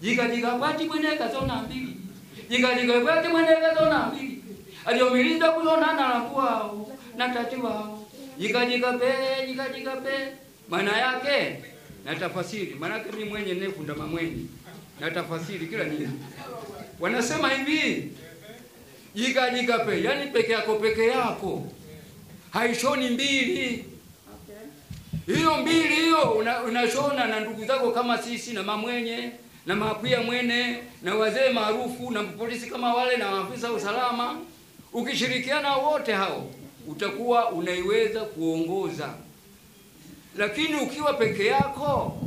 Jiga bwati mwene kazona mbili. Jiga bwati mwene kazona mbili. Aliomilinda kuona na wao na tati wao. Jiga pe. Maana yake na tafasiri. Maana yake mimi mwenye nefunda mamwenye. Na tafasiri kila nini. Wanasema hivi. Jiga pe, yani peke yako. Haishoni mbili. Hiyo mbili hiyo unashona na ndugu zako kama sisi na mamwenye na mapia mwene na wazee maarufu na polisi kama wale na maafisa usalama. Ukishirikiana wote hao utakuwa unaiweza kuongoza. Lakini ukiwa peke yako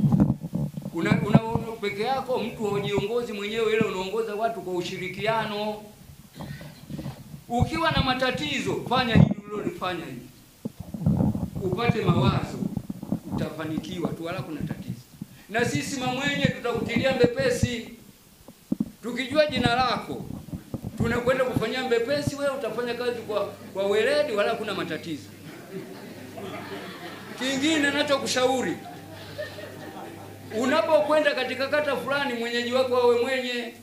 peke yako mtu hujiongozi mwenyewe, ile unaongoza watu kwa ushirikiano. Ukiwa na matatizo fanya hili ulilofanya hivi. Upate mawazo utafanikiwa tu, wala kuna tatizo. Na sisi mamwenye tutakutilia mbepesi. Tukijua jina lako tunakwenda kufanyia mbepesi, wewe utafanya kazi kwa weledi, wala kuna matatizo. Kingine ninachokushauri, unapokwenda katika kata fulani, mwenyeji wako awe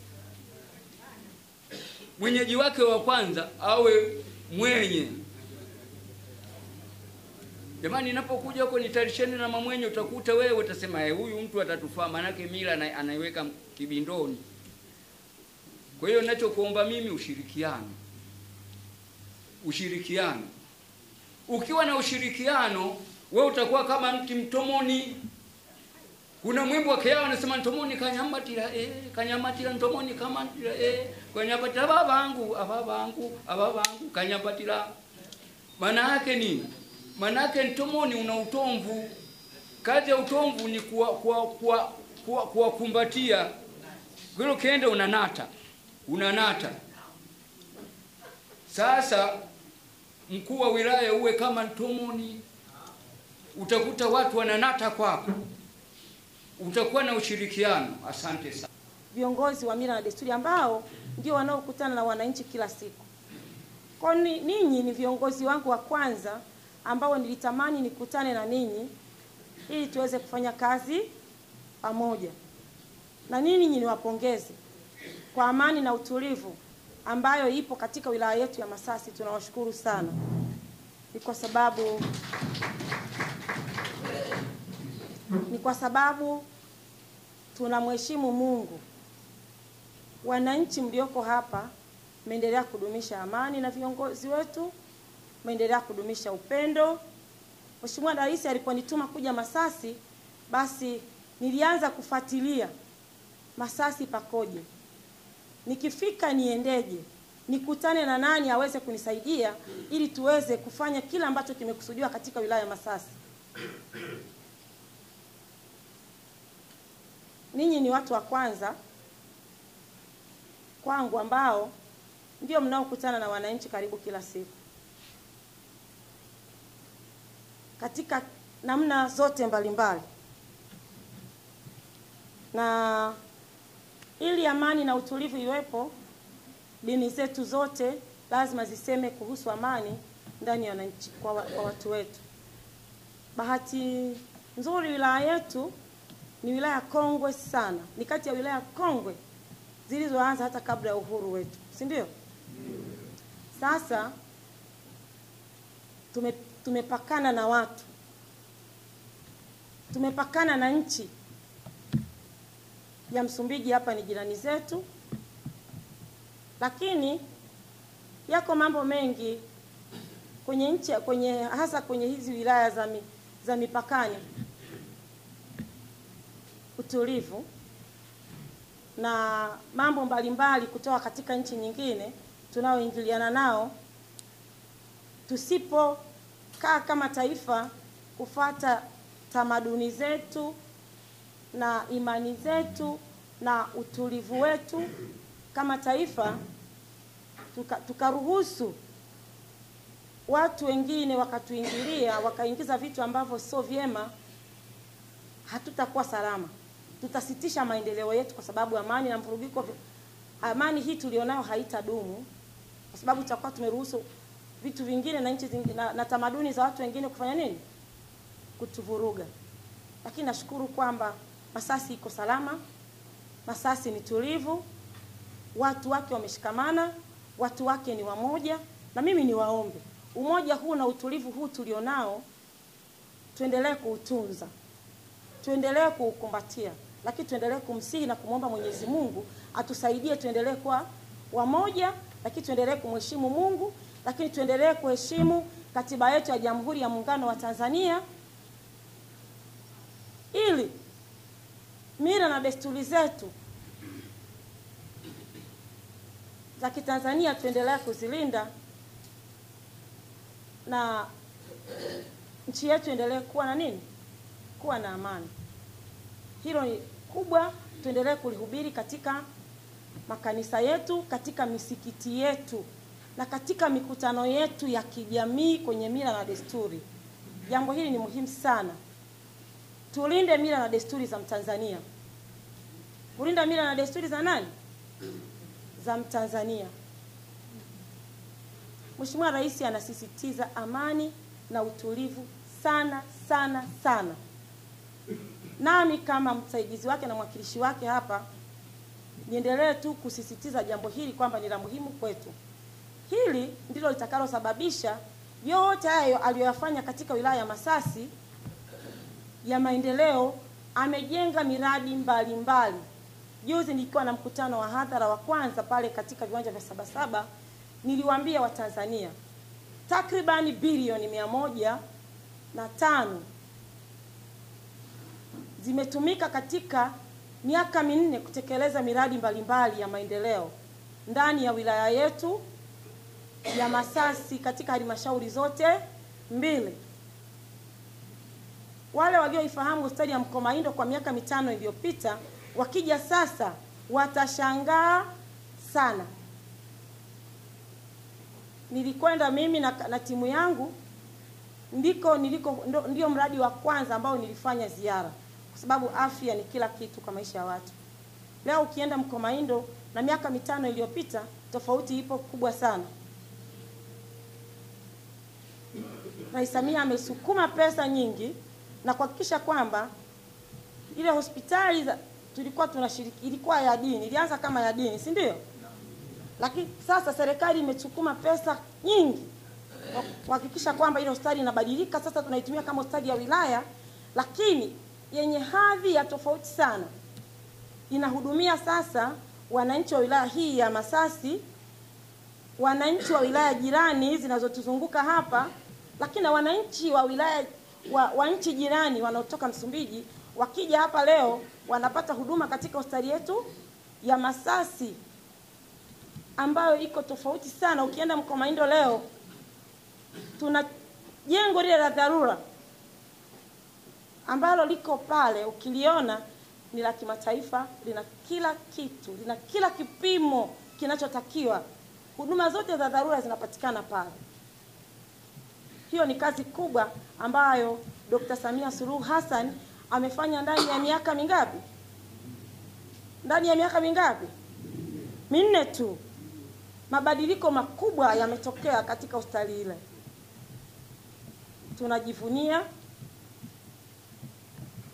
mwenyeji wake wa kwanza awe mwenye. Jamani, ninapokuja huko nitarisheni na mamwenye, utakuta wewe utasema huyu mtu atatufaa, maana yake mila anaiweka kibindoni. Kwa hiyo ninachokuomba mimi ushirikiano. Ukiwa na ushirikiano, wewe utakuwa kama mti mtomoni. Kuna mwimbo wa Kenya anasema ntomoni kanyamatira ntomoni kama kanyamatira ababangu kanyamatira. Maana yake ni maana yake ntomoni una utomvu. Kazi ya utomvu ni kuwakumbatia. Kwa hiyo kenda unanata. Sasa mkuu wa wilaya uwe kama ntomoni. Utakuta watu wananata kwako. Utakuwa na ushirikiano. Asante sana. Viongozi wa mila na desturi ambao ndio wanaokutana na wananchi kila siku. Kwa ninyi ni viongozi wangu wa kwanza ambao nilitamani nikutane na ninyi ili tuweze kufanya kazi pamoja. Na ninyi niwapongeze kwa amani na utulivu ambayo ipo katika wilaya yetu ya Masasi. Tunawashukuru sana. Ni kwa sababu tunamheshimu Mungu. Wananchi mlioko hapa meendelea kudumisha amani na viongozi wetu meendelea kudumisha upendo. Mheshimiwa Rais aliponituma kuja Masasi, basi nilianza kufuatilia Masasi pakoje. Nikifika niendeje? Nikutane na nani aweze kunisaidia ili tuweze kufanya kila ambacho kimekusudiwa katika wilaya ya Masasi. Ninyi ni watu wa kwanza kwangu ambao ndio mnaokutana na wananchi karibu kila siku. Katika namna zote mbalimbali. Na ili amani na utulivu iwepo, dini zetu zote lazima ziseme kuhusu amani ndani ya wananchi kwa watu wetu. Bahati nzuri wilaya yetu ni wilaya kongwe sana. Ni kati ya wilaya kongwe zilizoanza hata kabla ya uhuru wetu, si ndio? Sasa tumepakana na watu. Tumepakana na nchi ya Msumbiji, hapa ni jirani zetu. Lakini yako mambo mengi kwenye nchi, hasa kwenye hizi wilaya za mipakani. Utulivu na mambo mbalimbali kutoka katika nchi nyingine tunaoingiliana nao, tusipokaa kama taifa kufuata tamaduni zetu na imani zetu na utulivu wetu kama taifa, tukaruhusu watu wengine wakatuingilia, wakaingiza vitu ambavyo sio vyema, hatutakuwa salama. Tutasitisha maendeleo yetu kwa sababu amani na mvurugiko. Amani hii tulionayo haitadumu kwa sababu tutakuwa tumeruhusu vitu vingine na nchi zingine na tamaduni za watu wengine kufanya nini? Kutuvuruga. Lakini nashukuru kwamba Masasi iko salama. Masasi ni tulivu, watu wake wameshikamana, watu wake ni wamoja, na mimi ni waombe umoja huu na utulivu huu tulionao tuendelee kuutunza, tuendelee kuukumbatia, lakini tuendelee kumsihi na kumwomba Mwenyezi Mungu atusaidie tuendelee kuwa wamoja, lakini tuendelee kumheshimu Mungu, lakini tuendelee kuheshimu katiba yetu ya Jamhuri ya Muungano wa Tanzania, ili mila na desturi zetu za Kitanzania tuendelee kuzilinda na nchi yetu endelee kuwa na nini? Kuwa na amani. Hilo ni kubwa, tuendelee kulihubiri katika makanisa yetu, katika misikiti yetu na katika mikutano yetu ya kijamii kwenye mila na desturi. Jambo hili ni muhimu sana. Tulinde mila na desturi za Mtanzania. Kulinda mila na desturi za nani? Za Mtanzania. Mheshimiwa Rais anasisitiza amani na utulivu sana sana sana. Nami kama msaidizi wake na mwakilishi wake hapa niendelee tu kusisitiza jambo hili kwamba ni la muhimu kwetu. Hili ndilo litakalosababisha yote hayo aliyoyafanya katika wilaya ya Masasi ya maendeleo. Amejenga miradi mbalimbali. Juzi nilikuwa na mkutano wa hadhara wa kwanza pale katika viwanja vya Sabasaba, niliwaambia Watanzania takribani bilioni 105 zimetumika katika miaka minne kutekeleza miradi mbalimbali ya maendeleo ndani ya wilaya yetu ya Masasi katika halmashauri zote mbili. Wale walioifahamu hospitali ya Mkomaindo kwa miaka 5 iliyopita, wakija sasa watashangaa sana. Nilikwenda mimi na timu yangu, ndio mradi wa kwanza ambao nilifanya ziara, kwa sababu afya ni kila kitu kwa maisha ya watu. Leo ukienda Mkomaindo na miaka 5 iliyopita, tofauti ipo kubwa sana. Rais Samia amesukuma pesa nyingi na kuhakikisha kwamba ile hospitali tulikuwa tunashiriki, ilikuwa ya dini, ilianza kama ya dini, si ndio? Lakini sasa serikali imechukua pesa nyingi kuhakikisha kwamba ile hospitali inabadilika. Sasa tunaitumia kama hospitali ya wilaya, lakini yenye hadhi ya tofauti sana. Inahudumia sasa wananchi wa wilaya hii ya Masasi, wananchi wa wilaya jirani zinazotuzunguka hapa, lakini na wananchi wa wilaya wa nchi jirani wanaotoka Msumbiji wakija hapa leo wanapata huduma katika hospitali yetu ya Masasi ambayo iko tofauti sana. Ukienda Mkomaindo leo tuna jengo lile la dharura ambalo liko pale, ukiliona ni la kimataifa, lina kila kitu, lina kila kipimo kinachotakiwa. Huduma zote za dharura zinapatikana pale. Hiyo ni kazi kubwa ambayo Dr. Samia Suluhu Hassan amefanya ndani ya miaka mingapi? Ndani ya miaka mingapi? 4 tu. Mabadiliko makubwa yametokea katika hospitali ile. Tunajivunia,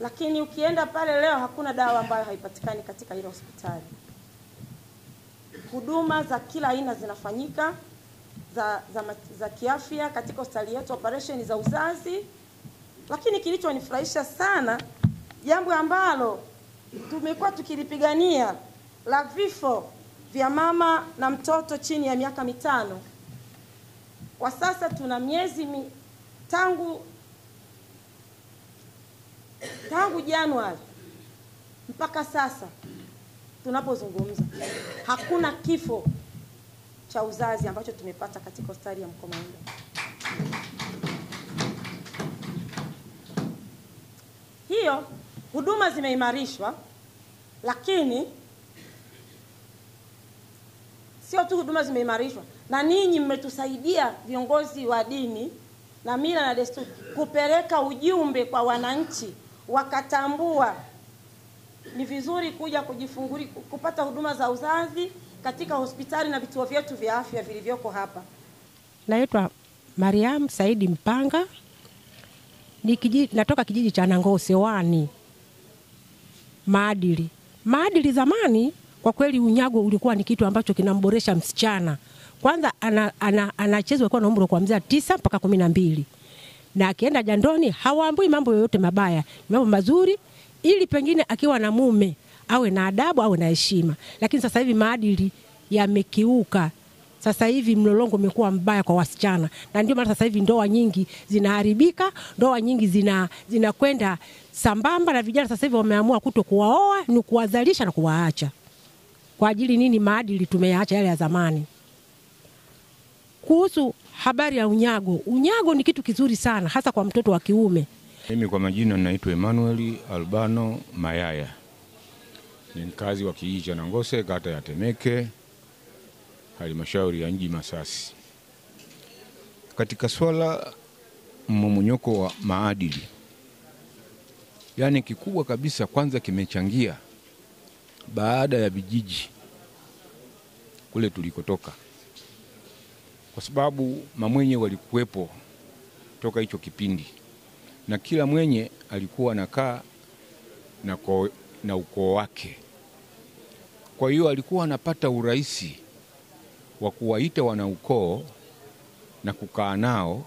lakini ukienda pale leo hakuna dawa ambayo haipatikani katika ile hospitali. Huduma za kila aina zinafanyika za kiafya katika hospitali yetu, operation za uzazi. Lakini kilichonifurahisha sana, jambo ambalo tumekuwa tukilipigania, la vifo vya mama na mtoto chini ya miaka 5. Kwa sasa tuna miezi tangu Januari mpaka sasa tunapozungumza, hakuna kifo cha uzazi ambacho tumepata katika hospitali ya Mkomaindo. Hiyo huduma zimeimarishwa, lakini sio tu huduma zimeimarishwa, na ninyi mmetusaidia viongozi wa dini na mila na desturi kupeleka ujumbe kwa wananchi, wakatambua ni vizuri kuja kujifungulia kupata huduma za uzazi katika hospitali na vituo vyetu vya afya vilivyoko hapa. Naitwa Mariam Saidi Mpanga. Natoka kijiji cha Nangose Wani Maadili. Maadili zamani kwa kweli unyago ulikuwa ni kitu ambacho kinamboresha msichana. Kwanza anachezwa kwa umri kuanzia 9 mpaka 12. Na akienda jandoni hawaambui mambo yoyote mabaya, mambo mazuri, ili pengine akiwa na mume awe na adabu, awe na heshima. Lakini sasa hivi maadili yamekiuka. Sasa hivi mlolongo umekuwa mbaya kwa wasichana. Na ndio maana sasa hivi ndoa nyingi zinaharibika, ndoa nyingi zinakwenda sambamba, na vijana sasa hivi wameamua kutokuwaoa, ni kuwazalisha na kuwaacha. Kwa ajili nini? Maadili tumeyaacha yale ya zamani. Kuhusu habari ya unyago, unyago ni kitu kizuri sana hasa kwa mtoto wa kiume. Mimi kwa majina naitwa Emmanuel Albano Mayaya. Ni mkazi wa kijiji cha Nangose, kata ya Temeke, halmashauri ya mji Masasi. Katika swala mmomonyoko wa maadili, yani kikubwa kabisa kwanza kimechangia baada ya vijiji kule tulikotoka, kwa sababu mamwenye walikuwepo toka hicho kipindi, na kila mwenye alikuwa anakaa na ukoo wake. Kwa hiyo alikuwa anapata urahisi wa kuwaita wanaukoo na kukaa nao